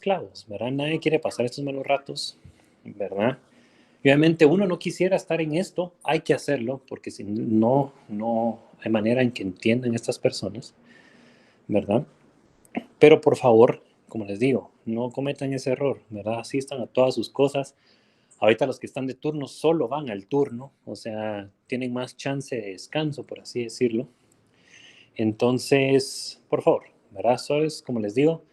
esclavos, ¿verdad? Nadie quiere pasar estos malos ratos, ¿verdad? Y obviamente uno no quisiera estar en esto, hay que hacerlo, porque si no, no hay manera en que entiendan estas personas, ¿verdad? Pero por favor, como les digo, no cometan ese error, ¿verdad? Asistan a todas sus cosas. Ahorita los que están de turno solo van al turno, o sea, tienen más chance de descanso, por así decirlo. Entonces, por favor, ¿verdad? Eso es, como les digo,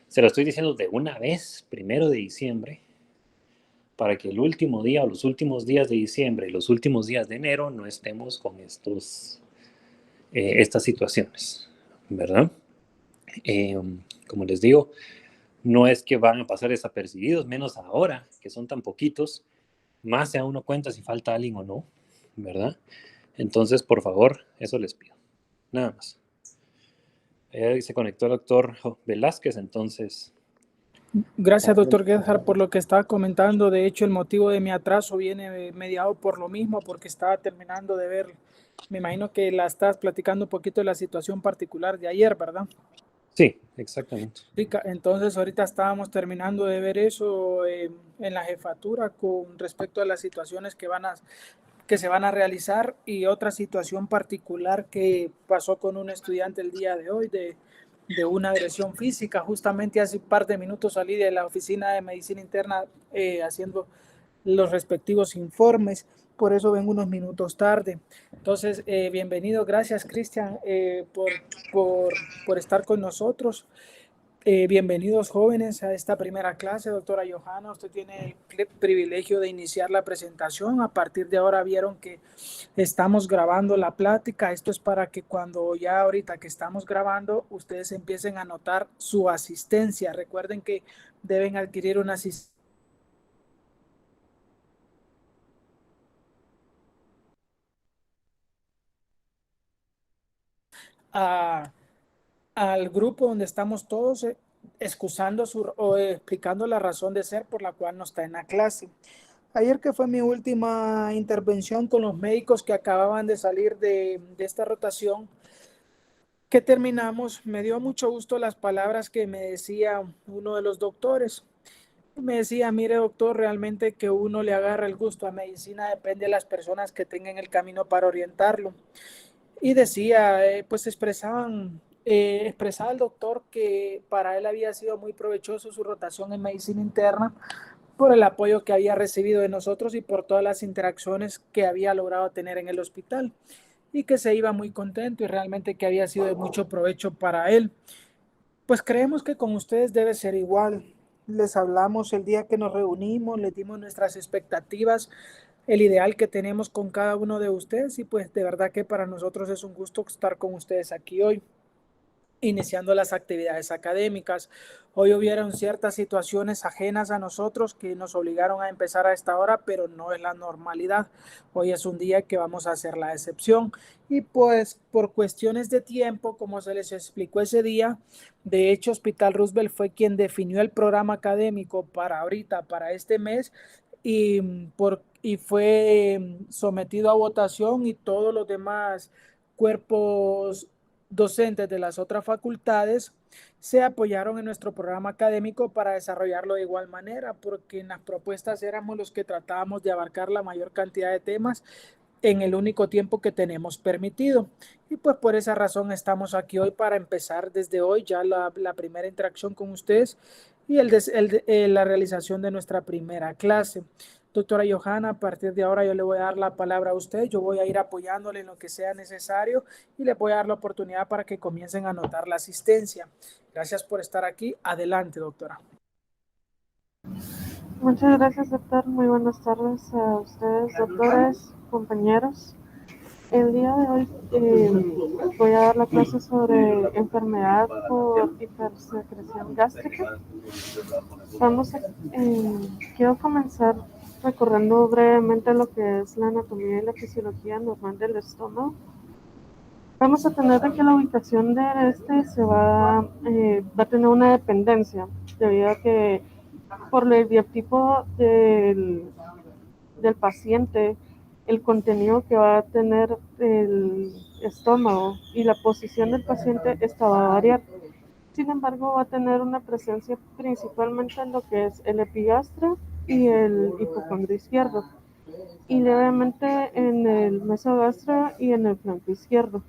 se lo estoy diciendo de una vez, 1 de diciembre, para que el último día o los últimos días de diciembre y los últimos días de enero no estemos con estas situaciones, ¿verdad? Eh, Como les digo, no es que van a pasar desapercibidos, menos ahora, que son tan poquitos, más se da uno cuenta si falta alguien o no, ¿verdad? Entonces, por favor, eso les pido, nada más. Se conectó el doctor Velázquez, entonces. Gracias, doctor Gerhard, por lo que estaba comentando. De hecho, el motivo de mi atraso viene mediado por lo mismo, porque estaba terminando de ver, me imagino que la estás platicando un poquito de la situación particular de ayer, ¿verdad? Sí, exactamente. Entonces, ahorita estábamos terminando de ver eso en la jefatura con respecto a las situaciones que se van a realizar y otra situación particular que pasó con un estudiante el día de hoy de una agresión física. Justamente hace un par de minutos salí de la oficina de medicina interna haciendo los respectivos informes, por eso vengo unos minutos tarde. Entonces, bienvenido, gracias Cristian por estar con nosotros. Bienvenidos jóvenes a esta primera clase, doctora Johanna. Usted tiene el privilegio de iniciar la presentación. A partir de ahora vieron que estamos grabando la plática. Esto es para que cuando ya ahorita que estamos grabando, ustedes empiecen a notar su asistencia. Recuerden que deben adquirir una asistencia al grupo donde estamos todos excusando o explicando la razón de ser por la cual no está en la clase. Ayer que fue mi última intervención con los médicos que acababan de salir de esta rotación, que terminamos, me dio mucho gusto las palabras que me decía uno de los doctores. Me decía, mire doctor, realmente que uno le agarra el gusto a medicina depende de las personas que tengan el camino para orientarlo. Y decía, pues expresaba el doctor que para él había sido muy provechoso su rotación en medicina interna por el apoyo que había recibido de nosotros y por todas las interacciones que había logrado tener en el hospital y que se iba muy contento y realmente que había sido de mucho provecho para él. Pues creemos que con ustedes debe ser igual. Les hablamos el día que nos reunimos, les dimos nuestras expectativas, el ideal que tenemos con cada uno de ustedes y pues de verdad que para nosotros es un gusto estar con ustedes aquí hoy, iniciando las actividades académicas. Hoy hubieron ciertas situaciones ajenas a nosotros que nos obligaron a empezar a esta hora, pero no es la normalidad. Hoy es un día que vamos a hacer la excepción. Y pues por cuestiones de tiempo, como se les explicó ese día, de hecho Hospital Roosevelt fue quien definió el programa académico para ahorita, para este mes, y fue sometido a votación y todos los demás cuerpos docentes de las otras facultades se apoyaron en nuestro programa académico para desarrollarlo de igual manera, porque en las propuestas éramos los que tratábamos de abarcar la mayor cantidad de temas en el único tiempo que tenemos permitido. Y pues por esa razón estamos aquí hoy para empezar desde hoy ya la primera interacción con ustedes y la realización de nuestra primera clase. Doctora Johanna, a partir de ahora yo le voy a dar la palabra a usted, yo voy a ir apoyándole en lo que sea necesario y le voy a dar la oportunidad para que comiencen a anotar la asistencia. Gracias por estar aquí. Adelante, doctora. Muchas gracias, doctor. Muy buenas tardes a ustedes, doctores, compañeros. El día de hoy voy a dar la clase sobre enfermedad por hipersecreción gástrica. Quiero comenzar recordando brevemente lo que es la anatomía y la fisiología normal del estómago. Vamos a tener que la ubicación de este va a tener una dependencia, debido a que por el biotipo del paciente, el contenido que va a tener el estómago y la posición del paciente, esta va a variar. Sin embargo, va a tener una presencia principalmente en lo que es el epigastrio y el hipocondrio izquierdo, y levemente en el mesogastrio y en el flanco izquierdo.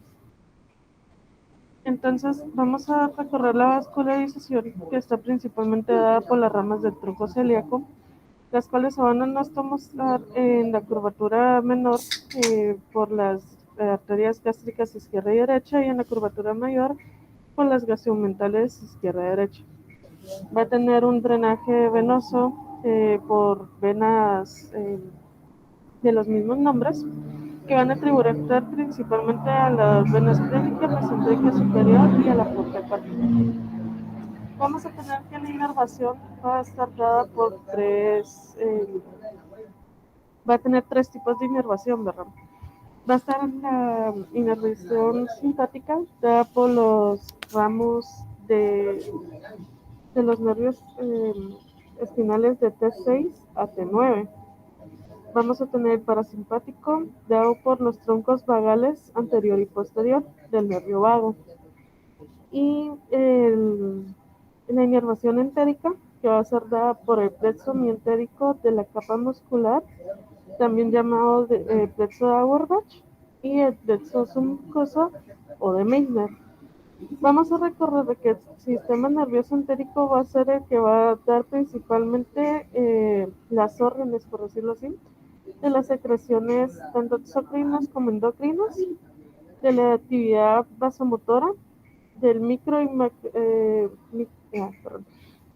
Entonces, vamos a recorrer la vascularización, que está principalmente dada por las ramas del tronco celíaco, las cuales se van a mostrar en la curvatura menor por las arterias gástricas izquierda y derecha, y en la curvatura mayor por las gastromentales izquierda y derecha. Va a tener un drenaje venoso por venas de los mismos nombres, que van a atribuir principalmente a las venas clínicas, mesentérica superior y a la porta hepática. Vamos a tener que la inervación va a estar dada por va a tener tres tipos de inervación, ¿verdad? Va a estar la inervación simpática, dada por los ramos de los nervios espinales de T6 a T9. Vamos a tener el parasimpático, dado por los troncos vagales anterior y posterior del nervio vago. Y la inervación entérica, que va a ser dada por el plexo mientérico de la capa muscular, también llamado plexo de Auerbach, y el plexo submucoso o de Meissner. Vamos a recordar que el sistema nervioso entérico va a ser el que va a dar principalmente las órdenes, por decirlo así, de las secreciones tanto exocrinas como endocrinas, de la actividad vasomotora, del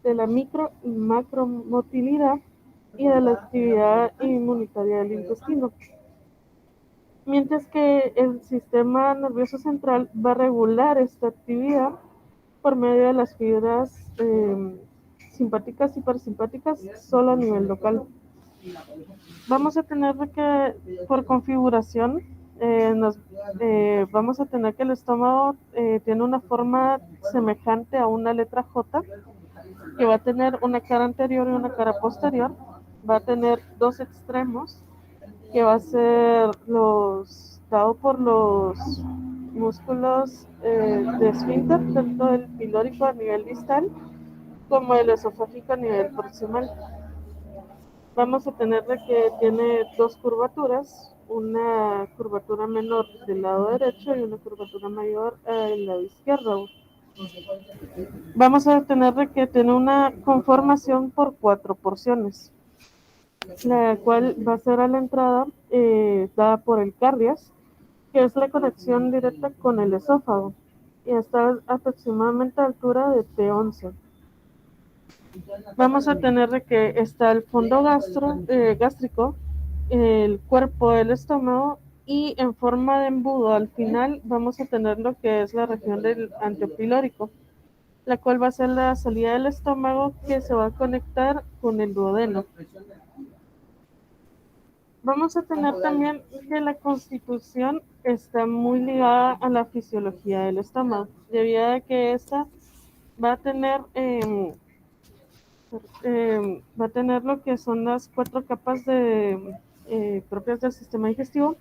de la micro y macromotilidad y de la actividad inmunitaria del intestino. Mientras que el sistema nervioso central va a regular esta actividad por medio de las fibras simpáticas y parasimpáticas solo a nivel local. Vamos a tener que, por configuración, vamos a tener que el estómago tiene una forma semejante a una letra J, que va a tener una cara anterior y una cara posterior. Va a tener dos extremos, que va a ser dado por los músculos de esfínter, tanto el pilórico a nivel distal como el esofágico a nivel proximal. Vamos a tener que tiene dos curvaturas, una curvatura menor del lado derecho y una curvatura mayor del lado izquierdo. Vamos a tener que tiene una conformación por 4 porciones, la cual va a ser a la entrada dada por el cardias, que es la conexión directa con el esófago, y está aproximadamente a altura de T11. Vamos a tener que está el fondo gástrico, el cuerpo del estómago, y en forma de embudo al final vamos a tener lo que es la región del anteopilórico, la cual va a ser la salida del estómago, que se va a conectar con el duodeno. Vamos a tener también que la constitución está muy ligada a la fisiología del estómago, debido a que esta va a tener lo que son las 4 capas propias del sistema digestivo,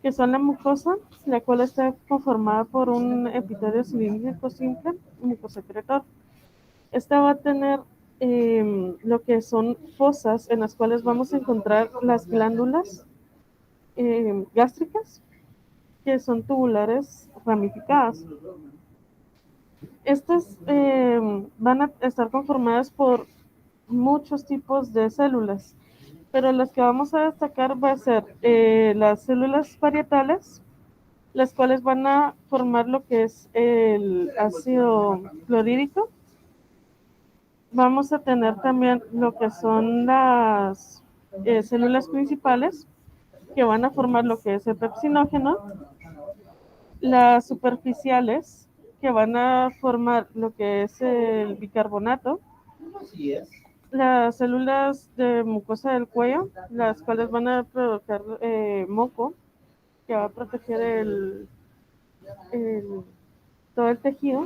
que son la mucosa, la cual está conformada por un epitelio cilíndrico simple, mucosecretor. Esta va a tener lo que son fosas, en las cuales vamos a encontrar las glándulas gástricas, que son tubulares ramificadas. Estas van a estar conformadas por muchos tipos de células, pero las que vamos a destacar va a ser las células parietales, las cuales van a formar lo que es el ácido clorhídrico. Vamos a tener también lo que son las células principales, que van a formar lo que es el pepsinógeno, las superficiales, que van a formar lo que es el bicarbonato, las células de mucosa del cuello, las cuales van a provocar moco, que va a proteger todo el tejido,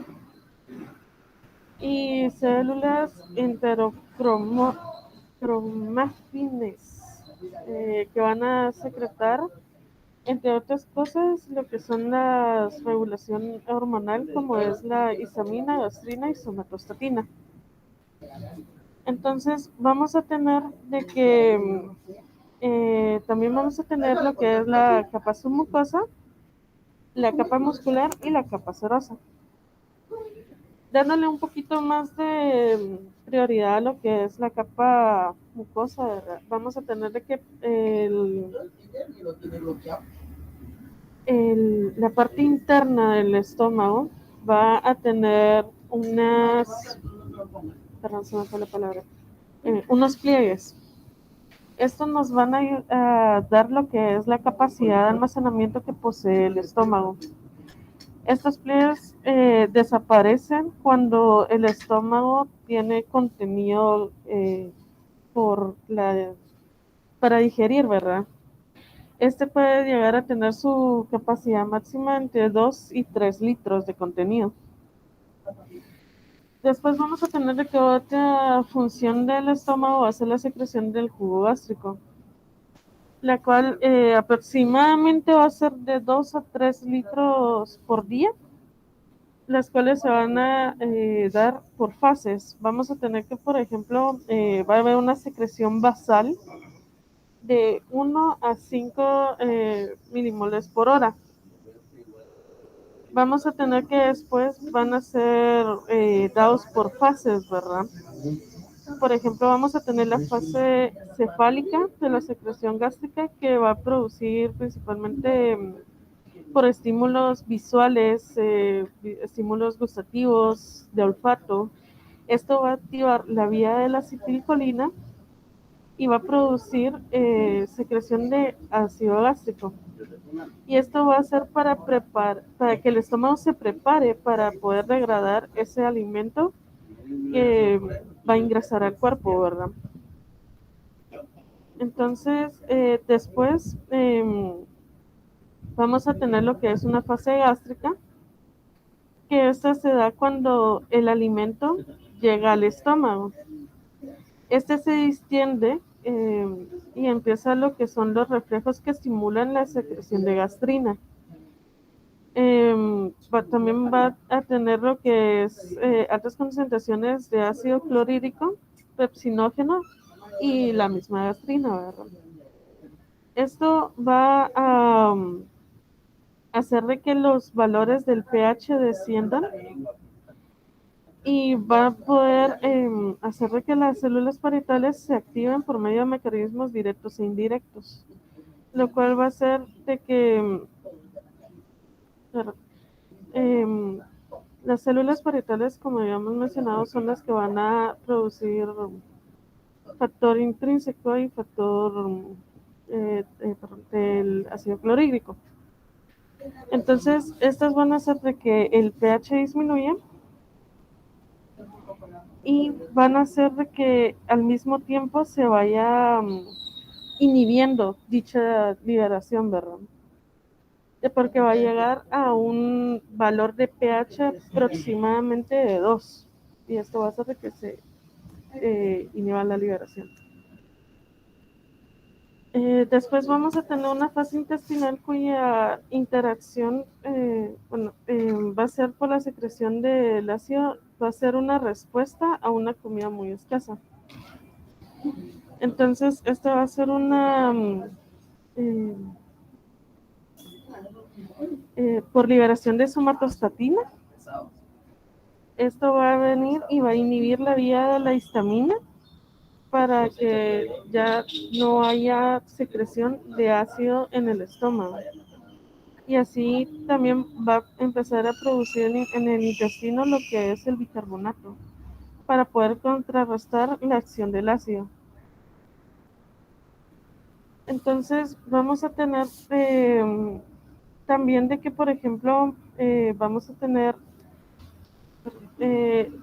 y células enterocromafines, que van a secretar entre otras cosas, lo que son la regulación hormonal, como es la histamina, gastrina y somatostatina. Entonces, vamos a tener de que también vamos a tener lo que es la capa submucosa, la capa muscular y la capa serosa. Dándole un poquito más de prioridad a lo que es la capa mucosa, ¿verdad? Vamos a tener de que la parte interna del estómago va a tener perdón, se me fue la palabra, unos pliegues. Estos nos van a dar lo que es la capacidad de almacenamiento que posee el estómago. Estos pliegues desaparecen cuando el estómago tiene contenido para digerir, ¿verdad? Este puede llegar a tener su capacidad máxima entre 2 y 3 litros de contenido. Después vamos a tener de que otra función del estómago va a ser la secreción del jugo gástrico, la cual aproximadamente va a ser de 2 a 3 litros por día, las cuales se van a dar por fases. Vamos a tener que, por ejemplo, va a haber una secreción basal de 1 a 5 milimoles por hora. Vamos a tener que después van a ser dados por fases, ¿verdad? Por ejemplo, vamos a tener la fase cefálica de la secreción gástrica, que va a producir principalmente por estímulos visuales, estímulos gustativos, de olfato. Esto va a activar la vía de la acetilcolina y va a producir secreción de ácido gástrico. Y esto va a ser para que el estómago se prepare para poder degradar ese alimento que va a ingresar al cuerpo, ¿verdad? Entonces, después vamos a tener lo que es una fase gástrica, que esta se da cuando el alimento llega al estómago. Este se distiende y empieza lo que son los reflejos que estimulan la secreción de gastrina. También va a tener lo que es altas concentraciones de ácido clorhídrico, pepsinógeno y la misma gastrina, ¿verdad? Esto va a hacer de que los valores del pH desciendan y va a poder hacer de que las células parietales se activen por medio de mecanismos directos e indirectos, lo cual va a hacer de que las células parietales, como habíamos mencionado, son las que van a producir factor intrínseco y factor del ácido clorhídrico. Entonces, estas van a hacer de que el pH disminuya y van a hacer de que al mismo tiempo se vaya inhibiendo dicha liberación, ¿verdad? Porque va a llegar a un valor de pH aproximadamente de 2 y esto va a hacer de que se inhiba la liberación. Después vamos a tener una fase intestinal cuya interacción va a ser por la secreción del ácido, va a ser una respuesta a una comida muy escasa. Entonces, esto va a ser una por liberación de somatostatina. Esto va a venir y va a inhibir la vía de la histamina para que ya no haya secreción de ácido en el estómago. Y así también va a empezar a producir en el intestino lo que es el bicarbonato, para poder contrarrestar la acción del ácido. Entonces vamos a tener también de que, por ejemplo, vamos a tener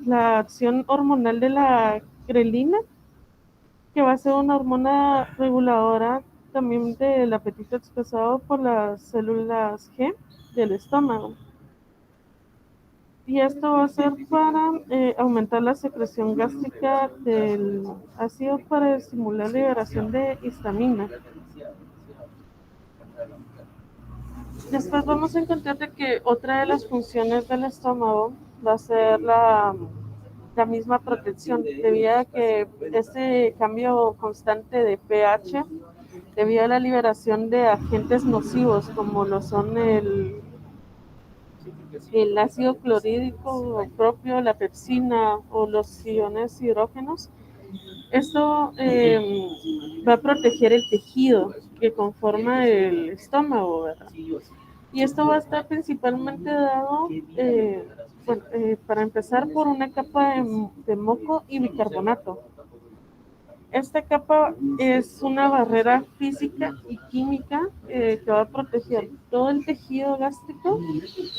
la acción hormonal de la grelina, que va a ser una hormona reguladora también del apetito expresado por las células G del estómago. Y esto va a ser para aumentar la secreción gástrica del ácido para estimular la liberación de histamina. Después vamos a encontrar de que otra de las funciones del estómago va a ser la misma protección, debido a que este cambio constante de pH, debido a la liberación de agentes nocivos como lo son el ácido clorhídrico propio, la pepsina o los iones hidrógenos. Esto va a proteger el tejido que conforma el estómago, ¿verdad? Y esto va a estar principalmente dado, para empezar, por una capa de moco y bicarbonato. Esta capa es una barrera física y química que va a proteger todo el tejido gástrico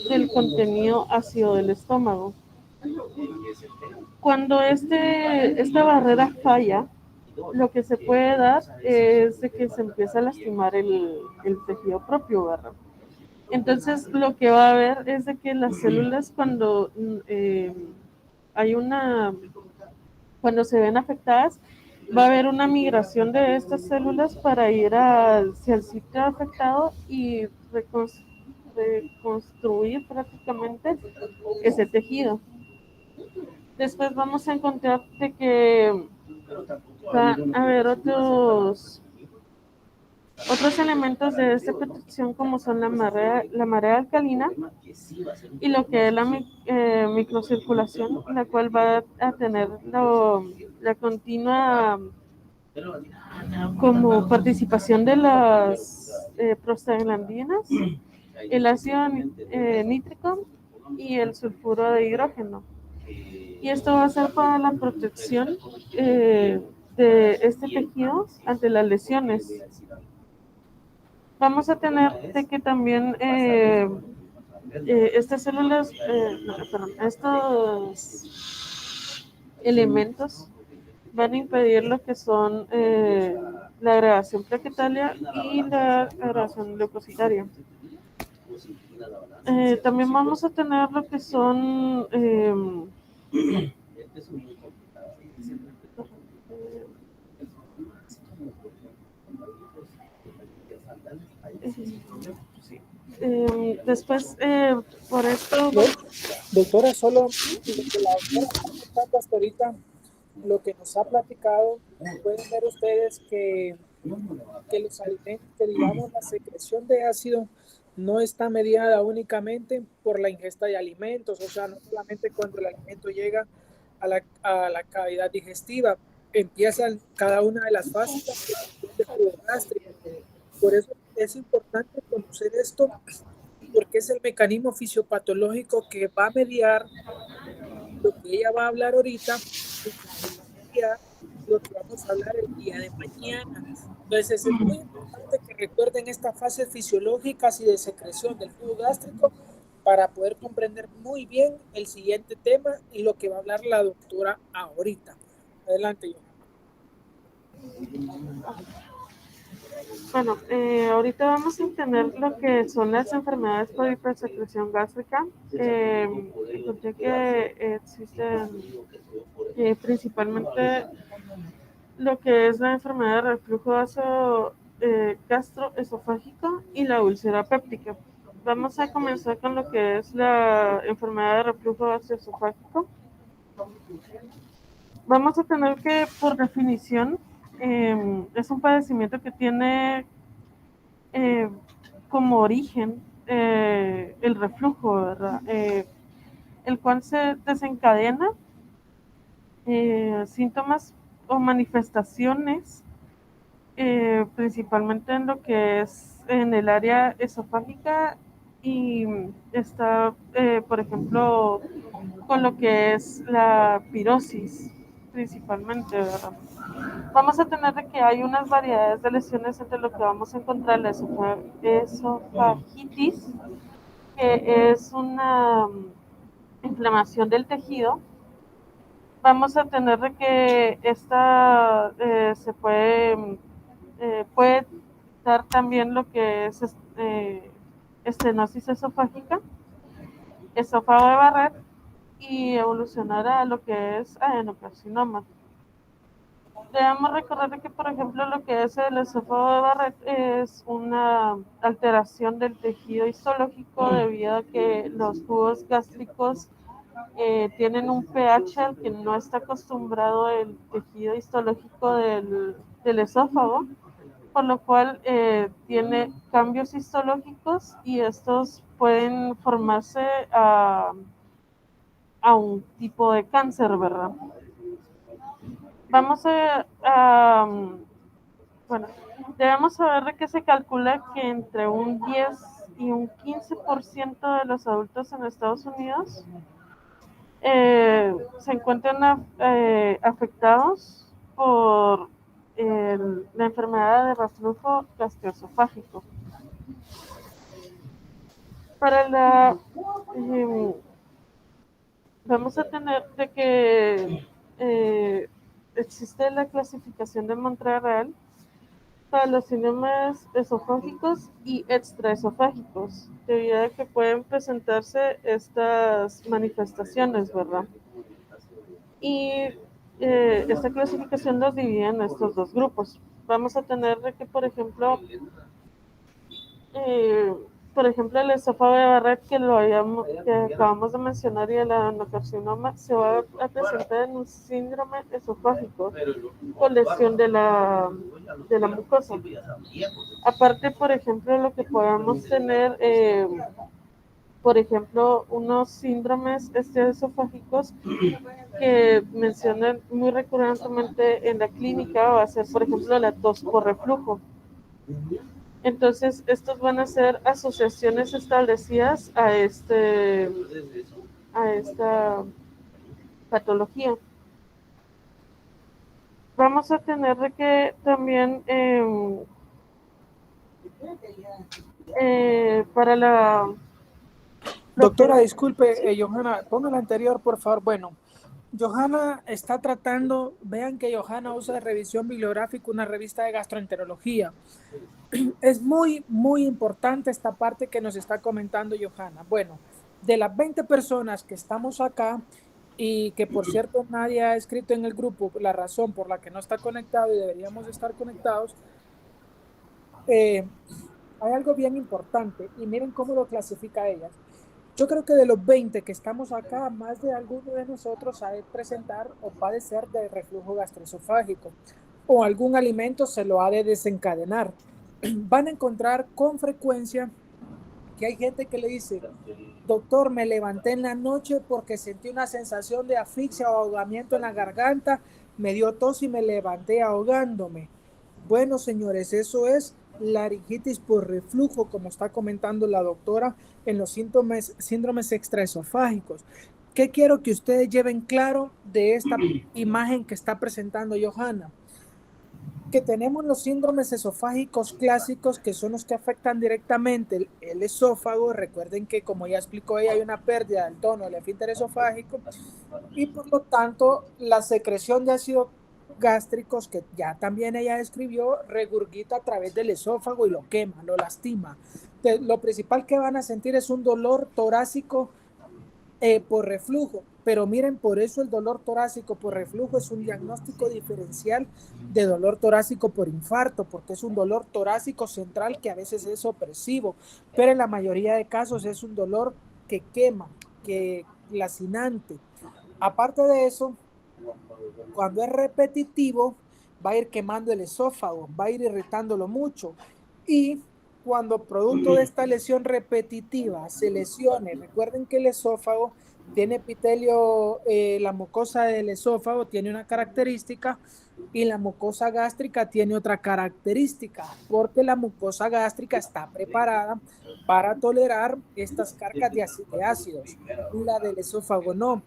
del contenido ácido del estómago. Cuando esta barrera falla, lo que se puede dar es de que se empieza a lastimar el tejido propio, ¿verdad? Entonces, lo que va a haber es de que las células cuando cuando se ven afectadas, va a haber una migración de estas células para ir hacia el sitio afectado y reconstruir prácticamente ese tejido. Después vamos a encontrar que va a haber otros elementos de esta protección como son la marea alcalina y lo que es la microcirculación, la cual va a tener la continua como participación de las prostaglandinas, el ácido nítrico y el sulfuro de hidrógeno. Y esto va a ser para la protección de este tejido ante las lesiones. Vamos a tener de que también estas células, estos elementos van a impedir lo que son la agregación plaquetaria y la agregación leucocitaria. También vamos a tener lo que son después, por esto... Doctora, solo lo que la doctora está contando hasta ahorita, lo que nos ha platicado, pueden ver ustedes que los alimentos, que digamos la secreción de ácido no está mediada únicamente por la ingesta de alimentos, o sea, no solamente cuando el alimento llega a la cavidad digestiva, empiezan cada una de las fases de flujo gástrico. Por eso es importante conocer esto, porque es el mecanismo fisiopatológico que va a mediar lo que ella va a hablar ahorita, lo que vamos a hablar el día de mañana. Entonces es muy importante que recuerden estas fases fisiológicas y de secreción del flujo gástrico para poder comprender muy bien el siguiente tema y lo que va a hablar la doctora ahorita. Adelante, Johanna. Bueno, ahorita vamos a entender lo que son las enfermedades por hipersecreción gástrica. Encontré que existen principalmente lo que es la enfermedad de reflujo gastroesofágico y la úlcera péptica. Vamos a comenzar con lo que es la enfermedad de reflujo gastroesofágico. Vamos a tener que, por definición, es un padecimiento que tiene como origen el reflujo, ¿verdad? El cual se desencadena síntomas o manifestaciones principalmente en lo que es en el área esofágica y está, por ejemplo, con lo que es la pirosis principalmente, ¿verdad? Vamos a tener de que hay unas variedades de lesiones entre lo que vamos a encontrar la esofagitis, que es una inflamación del tejido. Vamos a tener de que esta se puede dar también lo que es estenosis esofágica, esófago de Barrett y evolucionar a lo que es adenocarcinoma. Debemos recordar que, por ejemplo, lo que es el esófago de Barrett es una alteración del tejido histológico debido a que los jugos gástricos tienen un pH al que no está acostumbrado el tejido histológico del esófago, por lo cual tiene cambios histológicos y estos pueden formarse a un tipo de cáncer, ¿verdad? Vamos bueno, debemos saber de que se calcula que entre un 10 y un 15% de los adultos en Estados Unidos se encuentran afectados por la enfermedad de reflujo gastroesofágico. Para vamos a tener de que existe la clasificación de Montreal para los síndromes esofágicos y extraesofágicos, debido a que pueden presentarse estas manifestaciones, ¿verdad? Y esta clasificación los divide en estos dos grupos. Vamos a tener de que, eh, por ejemplo, el esófago de Barrett, que acabamos de mencionar, y el adenocarcinoma se va a presentar en un síndrome esofágico con lesión de la mucosa. Aparte, por ejemplo, lo que podamos tener, por ejemplo, unos síndromes esofágicos que mencionan muy recurrentemente en la clínica va a ser, por ejemplo, la tos por reflujo. Entonces, estos van a ser asociaciones establecidas a esta patología. Vamos a tener de que también para la... Doctora, disculpe, Johanna, ponga la anterior, por favor. Bueno, Johanna está tratando, vean que Johanna usa de revisión bibliográfica una revista de gastroenterología. Es muy, muy importante esta parte que nos está comentando Johanna. Bueno, de las 20 personas que estamos acá, y que por cierto nadie ha escrito en el grupo la razón por la que no está conectado y deberíamos estar conectados, hay algo bien importante y miren cómo lo clasifica ella. Yo creo que de los 20 que estamos acá, más de alguno de nosotros ha de presentar o padecer de reflujo gastroesofágico o algún alimento se lo ha de desencadenar. Van a encontrar con frecuencia que hay gente que le dice, doctor, me levanté en la noche porque sentí una sensación de asfixia o ahogamiento en la garganta, me dio tos y me levanté ahogándome. Bueno, señores, eso es laringitis por reflujo, como está comentando la doctora en los síndromes extraesofágicos. ¿Qué quiero que ustedes lleven claro de esta imagen que está presentando Johanna? Que tenemos los síndromes esofágicos clásicos, que son los que afectan directamente el esófago. Recuerden que, como ya explicó ella, hay una pérdida del tono del esfínter esofágico y por lo tanto la secreción de ácido gástricos, que ya también ella describió, regurgita a través del esófago y lo quema, lo lastima. Entonces, lo principal que van a sentir es un dolor torácico por reflujo, pero miren, por eso el dolor torácico por reflujo es un diagnóstico diferencial de dolor torácico por infarto, porque es un dolor torácico central que a veces es opresivo, pero en la mayoría de casos es un dolor que quema, que lacinante. Aparte de eso, cuando es repetitivo, va a ir quemando el esófago, va a ir irritándolo mucho. Y cuando producto de esta lesión repetitiva se lesione, recuerden que el esófago tiene epitelio, la mucosa del esófago tiene una característica y la mucosa gástrica tiene otra característica, porque la mucosa gástrica está preparada para tolerar estas cargas de ácidos, la del esófago no.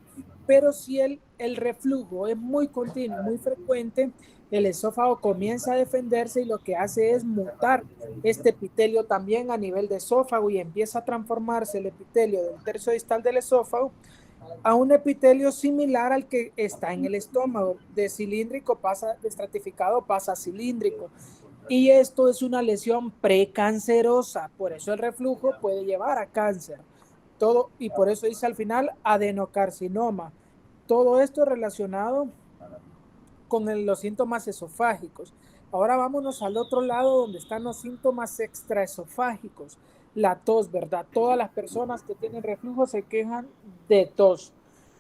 Pero si el reflujo es muy continuo, muy frecuente, el esófago comienza a defenderse y lo que hace es mutar este epitelio también a nivel de esófago y empieza a transformarse el epitelio del tercio distal del esófago a un epitelio similar al que está en el estómago. De cilíndrico pasa, de estratificado pasa a cilíndrico. Y esto es una lesión precancerosa, por eso el reflujo puede llevar a cáncer. Todo, y por eso dice al final adenocarcinoma. Todo esto relacionado los síntomas esofágicos. Ahora vámonos al otro lado donde están los síntomas extraesofágicos. La tos, ¿verdad? Todas las personas que tienen reflujo se quejan de tos.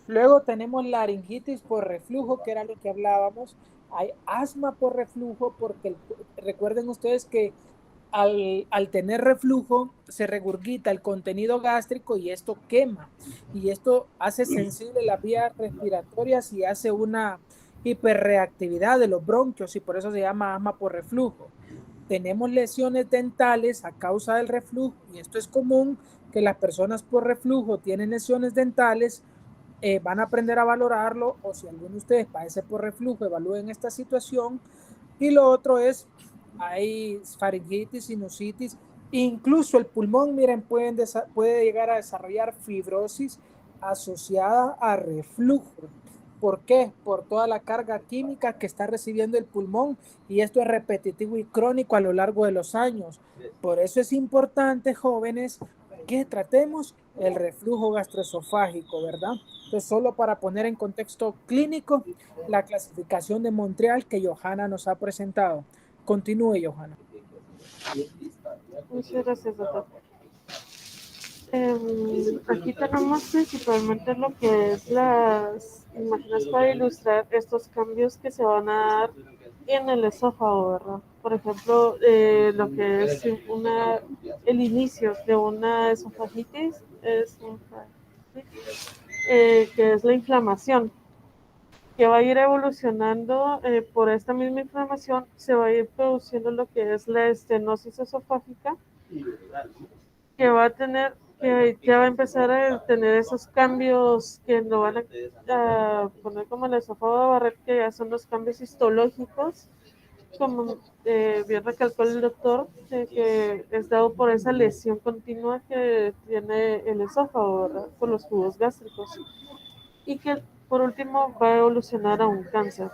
Luego tenemos laringitis por reflujo, que era lo que hablábamos. Hay asma por reflujo, porque recuerden ustedes que al tener reflujo se regurgita el contenido gástrico y esto quema. Y esto hace sensible las vías respiratorias y hace una hiperreactividad de los bronquios y por eso se llama asma por reflujo. Tenemos lesiones dentales a causa del reflujo y esto es común que las personas por reflujo tienen lesiones dentales. Van a aprender a valorarlo o si alguno de ustedes padece por reflujo, evalúen esta situación. Y lo otro es, hay faringitis, sinusitis, incluso el pulmón, miren, puede llegar a desarrollar fibrosis asociada a reflujo. ¿Por qué? Por toda la carga química que está recibiendo el pulmón y esto es repetitivo y crónico a lo largo de los años. Por eso es importante, jóvenes, que tratemos el reflujo gastroesofágico, ¿verdad? Entonces, solo para poner en contexto clínico la clasificación de Montreal que Johanna nos ha presentado. Continúe, Johanna. Muchas gracias, doctor. Aquí tenemos principalmente lo que es las imágenes para ilustrar estos cambios que se van a dar en el esófago, ¿verdad? Por ejemplo, lo que es el inicio de una esofagitis que es la inflamación, que va a ir evolucionando por esta misma inflamación, se va a ir produciendo lo que es la estenosis esofágica, que va a empezar a tener esos cambios que lo van a poner como el esófago de Barrett, que ya son los cambios histológicos, como bien recalcó el doctor, que es dado por esa lesión continua que tiene el esófago, ¿verdad? Por los jugos gástricos, y que por último va a evolucionar a un cáncer.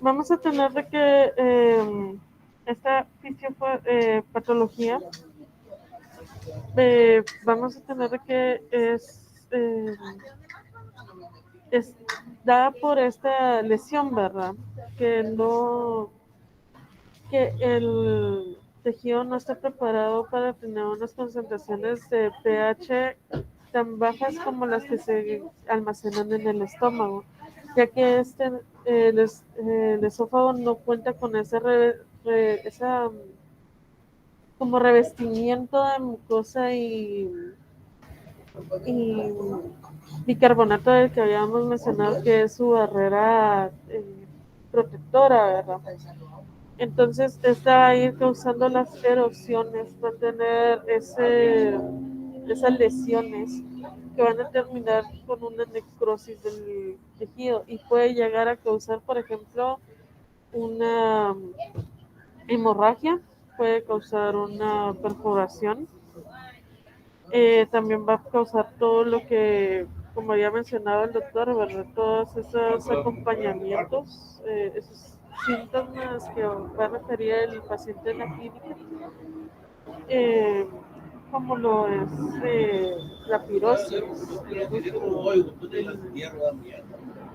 Vamos a tener de que esta fisiopatología vamos a tener de que es dada por esta lesión, ¿verdad? Que el tejido no está preparado para tener unas concentraciones de pH tan bajas como las que se almacenan en el estómago, ya que el esófago no cuenta con esa como revestimiento de mucosa y bicarbonato del que habíamos mencionado, que es su barrera protectora, ¿verdad? Entonces, esta va a ir causando las erupciones, va a tener esas lesiones que van a terminar con una necrosis del tejido y puede llegar a causar, por ejemplo, una hemorragia, puede causar una perforación. También va a causar todo lo que, como había mencionado el doctor, ¿verdad? Todos esos acompañamientos, esos síntomas que va a referir el paciente en la clínica, como lo es la pirosis,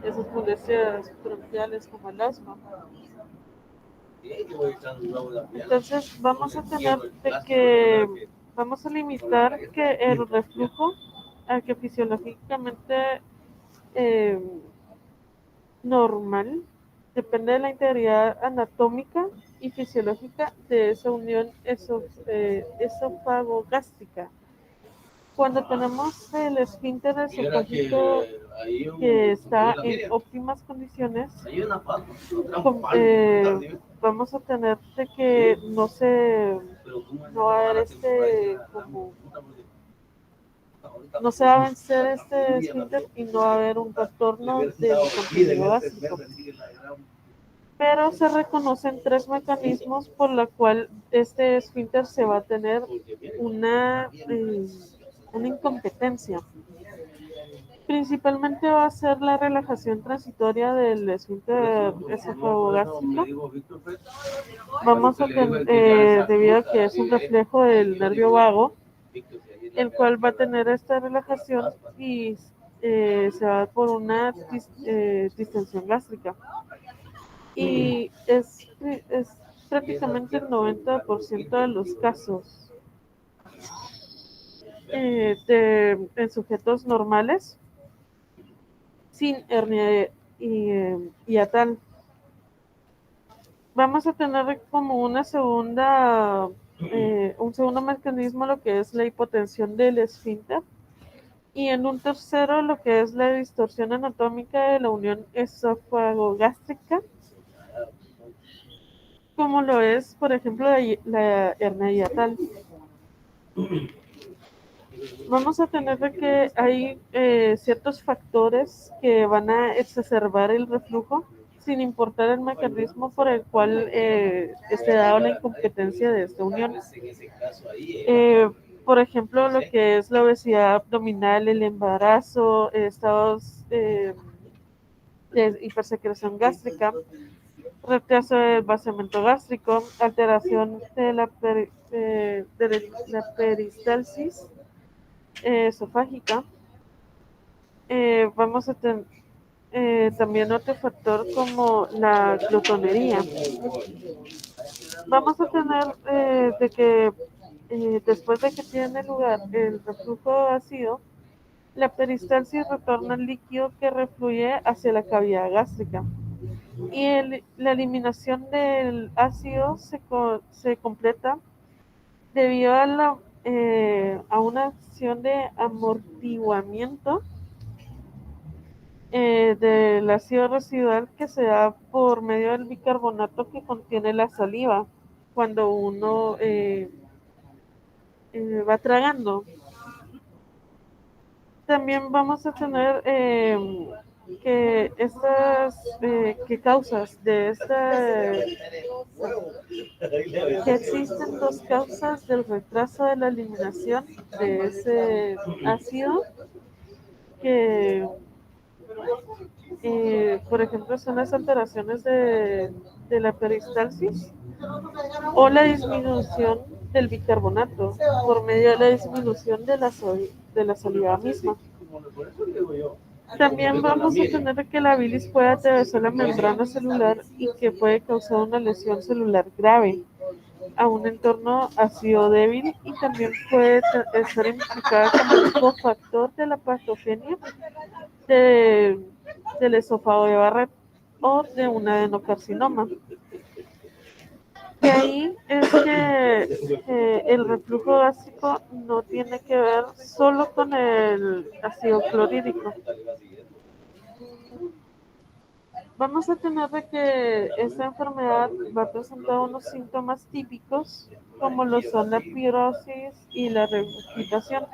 esas molestias bronquiales como el asma. Entonces vamos a tener vamos a limitar que el reflujo a que fisiológicamente normal depende de la integridad anatómica y fisiológica de esa unión esofagogástrica. Cuando tenemos el esfínter esofágico que está en óptimas condiciones, vamos a tener de que no va a haber no se va a vencer este esfínter y no va a haber un trastorno del contenido gástrico. Pero se reconocen 3 mecanismos por los cuales este esfínter se va a tener una incompetencia. Principalmente va a ser la relajación transitoria del esfínter esofagogástrico. Vamos a tener, debido a que es un reflejo del nervio vago, el cual va a tener esta relajación y se va por una distensión gástrica. Y es prácticamente el 90% de los casos en sujetos normales sin hernia hiatal. Vamos a tener como un segundo mecanismo lo que es la hipotensión del esfínter, y en un tercero lo que es la distorsión anatómica de la unión esófago-gástrica, como lo es, por ejemplo, la hernia hiatal. Vamos a tener que hay ciertos factores que van a exacerbar el reflujo, sin importar el mecanismo por el cual esté dado la incompetencia de esta unión. Por ejemplo, lo que es la obesidad abdominal, el embarazo, estados de hipersecreción gástrica, retraso del vaciamiento gástrico, alteración de la peristalsis esofágica. Vamos a tener también otro factor como la glotonería. Vamos a tener de que después de que tiene lugar el reflujo ácido, la peristalsis retorna el líquido que refluye hacia la cavidad gástrica, y la eliminación del ácido se completa debido a una acción de amortiguamiento del ácido residual que se da por medio del bicarbonato que contiene la saliva cuando uno va tragando. También vamos a tener que causas de que existen dos causas del retraso de la eliminación de ese ácido, que por ejemplo son las alteraciones de la peristalsis o la disminución del bicarbonato por medio de la disminución de la saliva misma. También vamos a tener que la bilis puede atravesar la membrana celular y que puede causar una lesión celular grave a un entorno ácido débil, y también puede estar implicada como cofactor de la patogenia del esófago de Barrett o de un adenocarcinoma. De ahí es que el reflujo gástrico no tiene que ver solo con el ácido clorhídrico. Vamos a tener de que esta enfermedad va a presentar unos síntomas típicos, como lo son la pirosis y la regurgitación.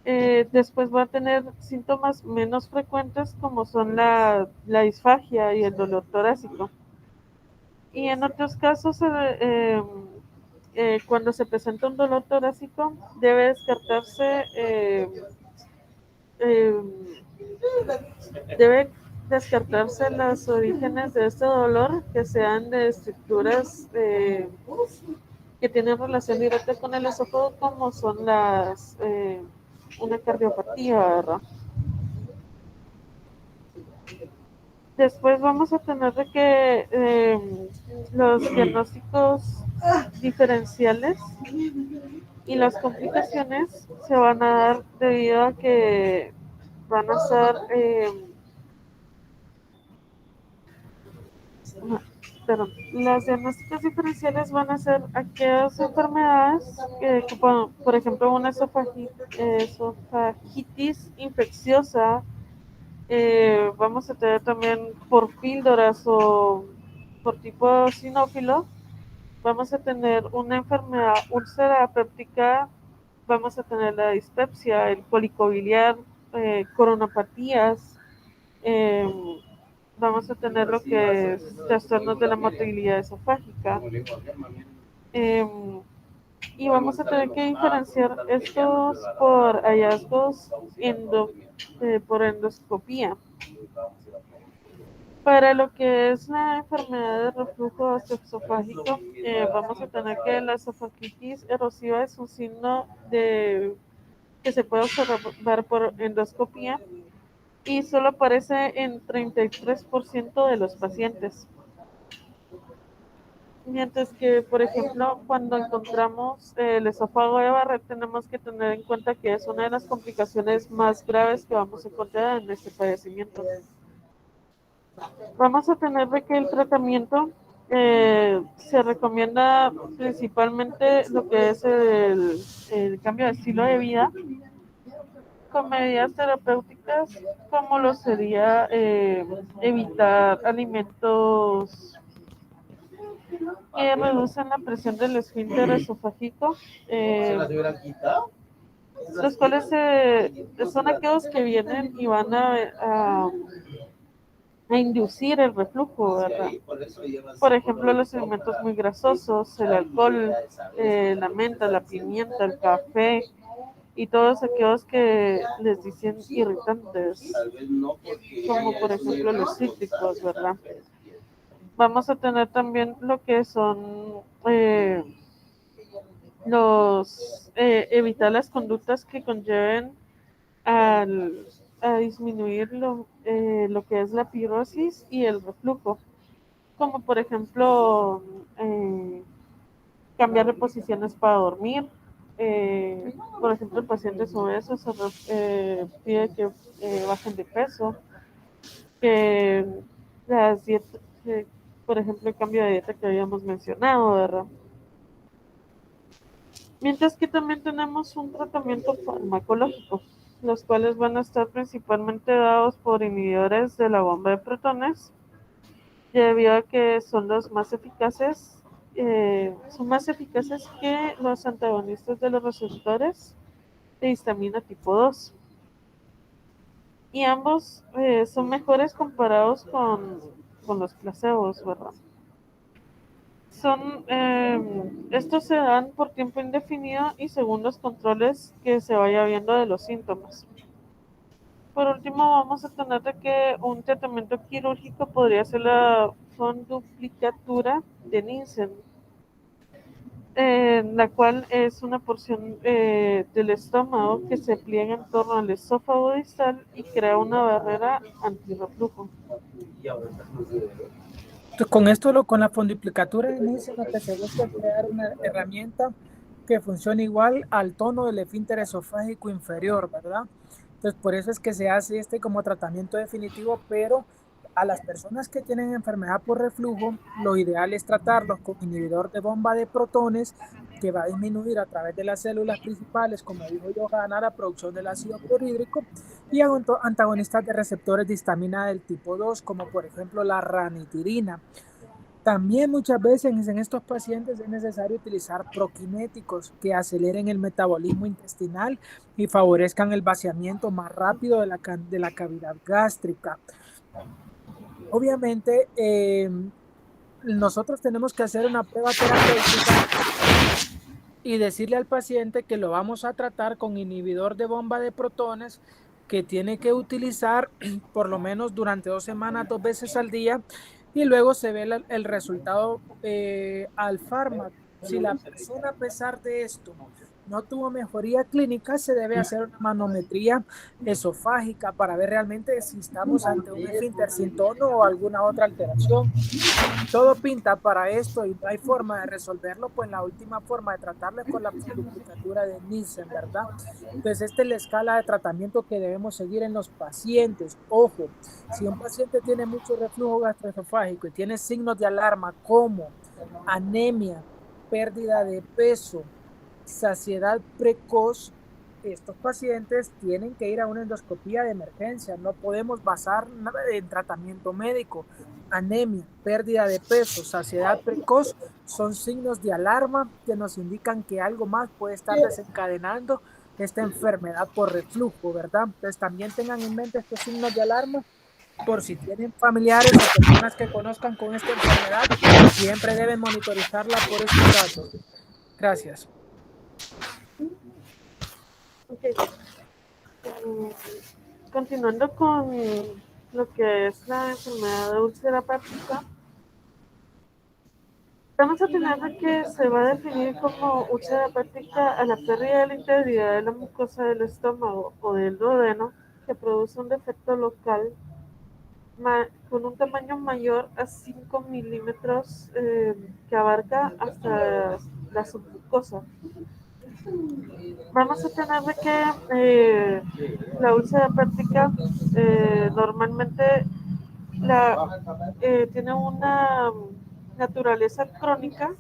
Después va a tener síntomas menos frecuentes, como son la disfagia y el dolor torácico. Y en otros casos, cuando se presenta un dolor torácico, debe descartarse eh, debe descartarse los orígenes de este dolor, que sean de estructuras que tienen relación directa con el esófago, como son una cardiopatía, ¿verdad? Después vamos a tener de que los diagnósticos diferenciales y las complicaciones se van a dar debido a que van a ser las diagnósticas diferenciales van a ser aquellas enfermedades como, por ejemplo, una esofagitis infecciosa. Vamos a tener también por píldoras o por tipo sinófilo. Vamos a tener una enfermedad úlcera péptica. Vamos a tener la dispepsia, el cólico biliar, coronapatías. Eh, Vamos a tener lo que es trastornos de la motilidad esofágica. Y vamos a tener que diferenciar estos por hallazgos por endoscopía. Para lo que es la enfermedad de reflujo esofágico, vamos a tener que la esofagitis erosiva es un signo de que se puede observar por endoscopía y solo aparece en 33% de los pacientes. Mientras que, por ejemplo, cuando encontramos el esófago de Barrett, tenemos que tener en cuenta que es una de las complicaciones más graves que vamos a encontrar en este padecimiento. Vamos a tener de que el tratamiento se recomienda principalmente lo que es el cambio de estilo de vida con medidas terapéuticas como lo sería evitar alimentos que reducen la presión del esfínter esofágico, los cuales son aquellos que vienen y van a inducir el reflujo, ¿verdad? Por ejemplo, los alimentos muy grasosos, el alcohol, la menta, la pimienta, el café y todos aquellos que les dicen irritantes, como por ejemplo los cítricos, ¿verdad? Vamos a tener también lo que son evitar las conductas que conlleven a disminuir lo que es la pirosis y el reflujo, como por ejemplo cambiar de posiciones para dormir. Por ejemplo, en pacientes obesos se pide que bajen de peso, que las dietas, por ejemplo, el cambio de dieta que habíamos mencionado, ¿verdad? Mientras que también tenemos un tratamiento farmacológico, los cuales van a estar principalmente dados por inhibidores de la bomba de protones, debido a que son los más eficaces, son más eficaces que los antagonistas de los receptores de histamina tipo 2. Y ambos son mejores comparados con los placebos, ¿verdad? Estos se dan por tiempo indefinido y según los controles que se vaya viendo de los síntomas. Por último, vamos a tener de que un tratamiento quirúrgico podría ser la fonduplicatura de Nissen, la cual es una porción del estómago que se pliega en torno al esófago distal y crea una barrera antirreflujo. Con con la fundiplicatura de inicio, lo que se busca es crear una herramienta que funcione igual al tono del esfínter esofágico inferior, ¿verdad? Entonces, por eso es que se hace como tratamiento definitivo, pero a las personas que tienen enfermedad por reflujo, lo ideal es tratarlos con inhibidor de bomba de protones, que va a disminuir a través de las células principales, como dijo Johanna, la producción del ácido clorhídrico, y antagonistas de receptores de histamina del tipo 2, como por ejemplo la ranitidina. También muchas veces en estos pacientes es necesario utilizar proquinéticos que aceleren el metabolismo intestinal y favorezcan el vaciamiento más rápido de la cavidad gástrica. Obviamente, nosotros tenemos que hacer una prueba terapéutica y decirle al paciente que lo vamos a tratar con inhibidor de bomba de protones, que tiene que utilizar por lo menos durante 2 semanas, 2 veces al día, y luego se ve el resultado al fármaco. Si la persona, a pesar de esto, no tuvo mejoría clínica, se debe hacer una manometría esofágica para ver realmente si estamos ante un esfínter sin tono o alguna otra alteración. Todo pinta para esto y no hay forma de resolverlo, pues la última forma de tratarlo es con la duplicatura de Nissen, ¿verdad? Entonces, esta es la escala de tratamiento que debemos seguir en los pacientes. Ojo, si un paciente tiene mucho reflujo gastroesofágico y tiene signos de alarma como anemia, pérdida de peso, saciedad precoz, estos pacientes tienen que ir a una endoscopía de emergencia. No podemos basar nada en tratamiento médico. Anemia, pérdida de peso, saciedad precoz son signos de alarma que nos indican que algo más puede estar desencadenando esta enfermedad por reflujo, ¿verdad? Entonces también tengan en mente estos signos de alarma por si tienen familiares o personas que conozcan con esta enfermedad, siempre deben monitorizarla por estos datos. Gracias. Okay. Continuando con lo que es la enfermedad de úlcera péptica, Vamos a tener de que se va a definir como úlcera hepática a la pérdida de la integridad de la mucosa del estómago o del duodeno que produce un defecto local con un tamaño mayor a 5 milímetros que abarca hasta la submucosa. Vamos a tener de que la úlcera hepática normalmente tiene una naturaleza crónica,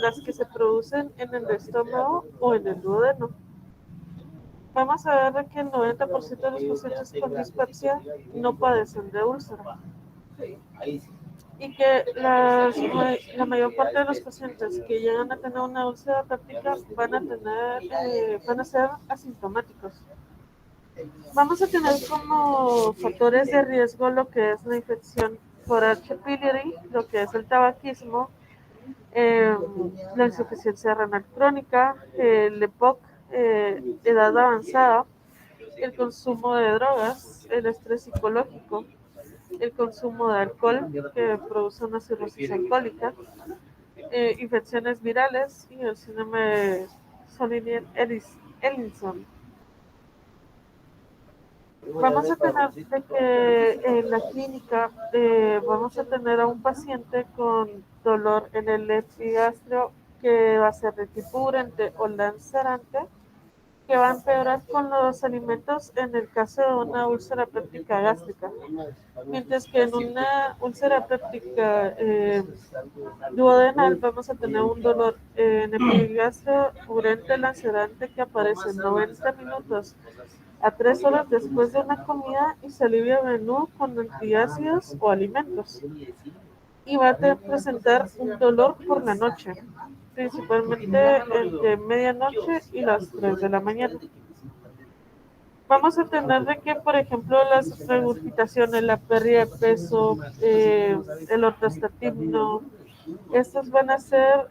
las que se producen en el estómago o en el duodeno. Vamos a ver de que el 90% de los pacientes con dispepsia no padecen de úlcera y que la mayor parte de los pacientes que llegan a tener una úlcera hepática van a ser asintomáticos. Vamos a tener como factores de riesgo lo que es la infección por H. pylori, lo que es el tabaquismo, la insuficiencia renal crónica, el EPOC, edad avanzada, el consumo de drogas, el estrés psicológico, el consumo de alcohol que produce una cirrosis alcohólica, infecciones virales y el síndrome de Soli-Ellison. Vamos a tener de que en la clínica vamos a tener a un paciente con dolor en el epigastrio que va a ser de tipo urente o lacerante, que va a empeorar con los alimentos en el caso de una úlcera péptica gástrica, mientras que en una úlcera péptica duodenal vamos a tener un dolor en epigastrio urente lacerante que aparece en 90 minutos a 3 horas después de una comida y se alivia a menudo con antiácidos o alimentos. Y va a presentar un dolor por la noche, principalmente entre medianoche y las 3 de la mañana. Vamos a tener de que, por ejemplo, las regurgitaciones, la pérdida de peso, el ortostatismo, estos van a ser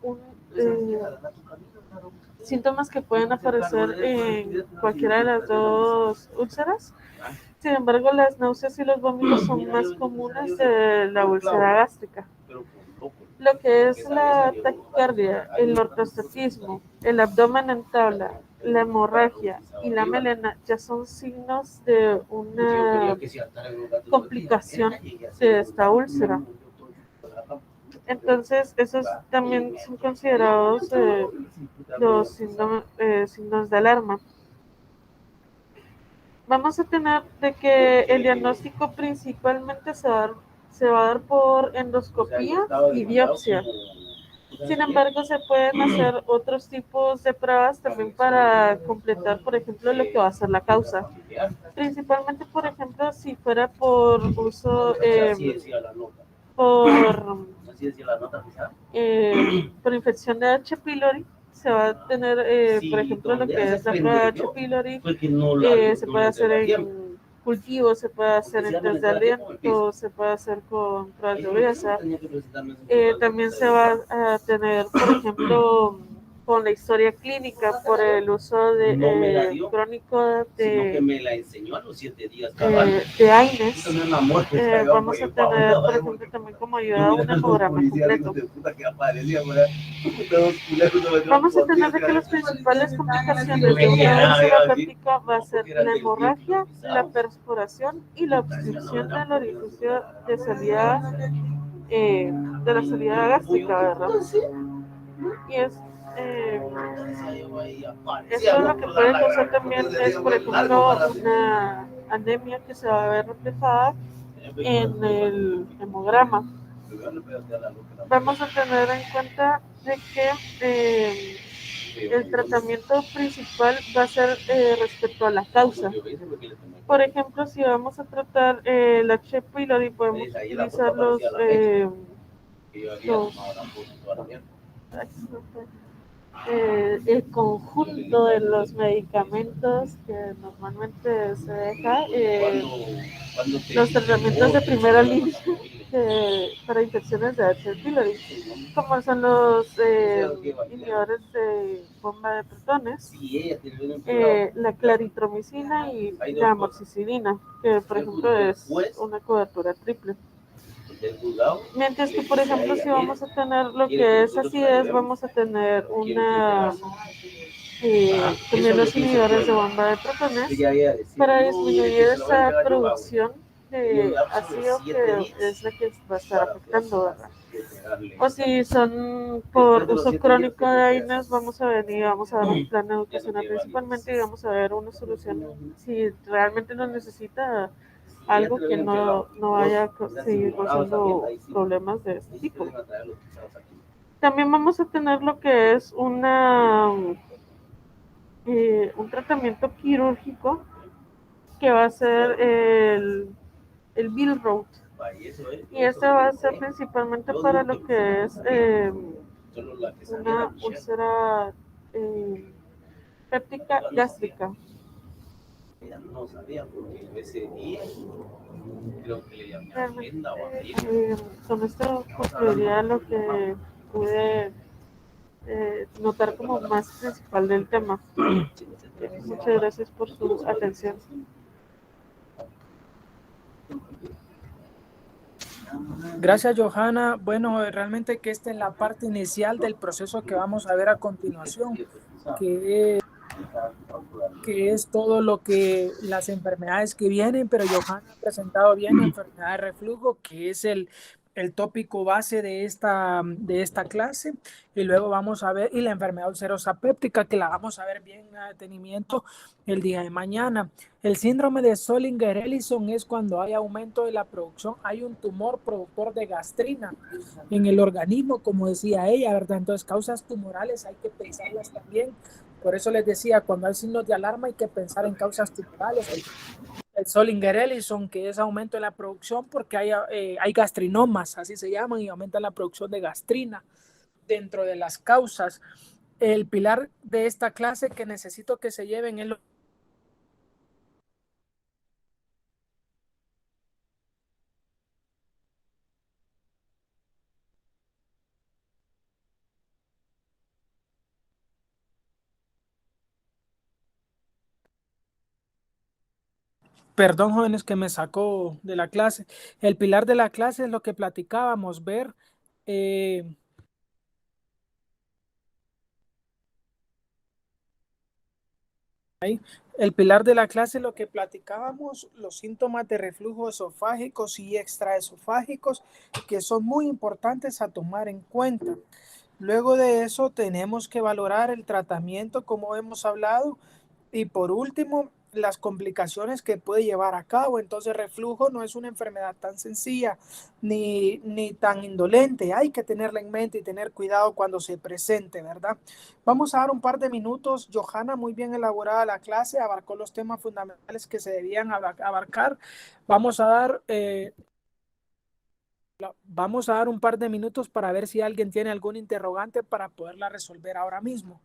un, eh, síntomas que pueden aparecer en cualquiera de las dos úlceras. Sin embargo, las náuseas y los vómitos son más comunes de la úlcera gástrica. Lo que es la taquicardia, el ortostatismo, el abdomen en tabla, la hemorragia y la melena ya son signos de una complicación de esta úlcera. Entonces, esos también son considerados los signos de alarma. Vamos a tener de que el diagnóstico principalmente se va a dar por endoscopía y biopsia. Sin embargo, se pueden hacer otros tipos de pruebas también para completar, por ejemplo, lo que va a ser la causa. Principalmente, por ejemplo, si fuera por uso, por infección de H. pylori, se va a tener, por ejemplo, lo que es la prueba de H. pylori, se puede hacer en cultivo, se puede hacer en test de aliento, se puede hacer con pruebas de dureza. También se va a tener, por ejemplo, con la historia clínica por el uso de crónico de AINES. Vamos a tener, por ejemplo, también como ayuda un hemograma completo. Vamos a tener de que las principales complicaciones de una úlcera hepática va a ser la hemorragia, la perforación y la obstrucción del orificio de salida de la salida gástrica, ¿verdad? Y eso lo que puede causar también es, por ejemplo, una anemia que se va a ver reflejada en el hemograma. Vamos a tener en cuenta de que el tratamiento principal va a ser respecto a la causa. Por ejemplo, si vamos a tratar el H. pylori, podemos utilizar el conjunto de los medicamentos que normalmente se deja, los tratamientos de primera línea para infecciones de H. pylori, como son los inhibidores de bomba de protones, la claritromicina y la amoxicilina, que por ejemplo es una cobertura triple. Mientras que, por ejemplo, si vamos a tener lo que es acidez, vamos a tener una también los inhibidores de bomba de protones para disminuir esa producción de ácido que es la que va a estar afectando, ¿verdad? O si son por uso crónico de AINES, vamos a venir, vamos a dar un plan educacional principalmente y vamos a ver una solución si realmente lo necesita, algo que no vaya a seguir causando problemas de este tipo. También vamos a tener lo que es un tratamiento quirúrgico que va a ser el Billroth. Y este va a ser principalmente para lo que es una úlcera péptica gástrica. Con esto concluiría lo que pude notar como más principal del tema. Muchas gracias por su atención. Gracias, Johanna. Bueno, realmente que esta es la parte inicial del proceso que vamos a ver a continuación, que es todo lo que las enfermedades que vienen, pero Johanna ha presentado bien la enfermedad de reflujo, que es el tópico base de esta clase, y luego vamos a ver, y la enfermedad ulcerosa péptica, que la vamos a ver bien a detenimiento el día de mañana. El síndrome de Zollinger-Ellison es cuando hay aumento de la producción, hay un tumor productor de gastrina en el organismo, como decía ella, ¿verdad? Entonces, causas tumorales hay que pensarlas también. Por eso les decía, cuando hay signos de alarma hay que pensar en causas tumorales. El Zollinger-Ellison, que es aumento en la producción porque hay gastrinomas, así se llaman, y aumenta la producción de gastrina dentro de las causas. El pilar de esta clase que necesito que se lleven es lo Perdón, jóvenes, que me sacó de la clase. El pilar de la clase es lo que platicábamos, ver el pilar de la clase, lo que platicábamos, los síntomas de reflujo esofágicos y extraesofágicos, que son muy importantes a tomar en cuenta. Luego de eso tenemos que valorar el tratamiento, como hemos hablado, y por último, las complicaciones que puede llevar a cabo. Entonces, reflujo no es una enfermedad tan sencilla ni tan indolente. Hay que tenerla en mente y tener cuidado cuando se presente, ¿verdad? Vamos a dar un par de minutos. Johanna, muy bien elaborada la clase, abarcó los temas fundamentales que se debían abarcar. Vamos a dar... Vamos a dar un par de minutos para ver si alguien tiene algún interrogante para poderla resolver ahora mismo.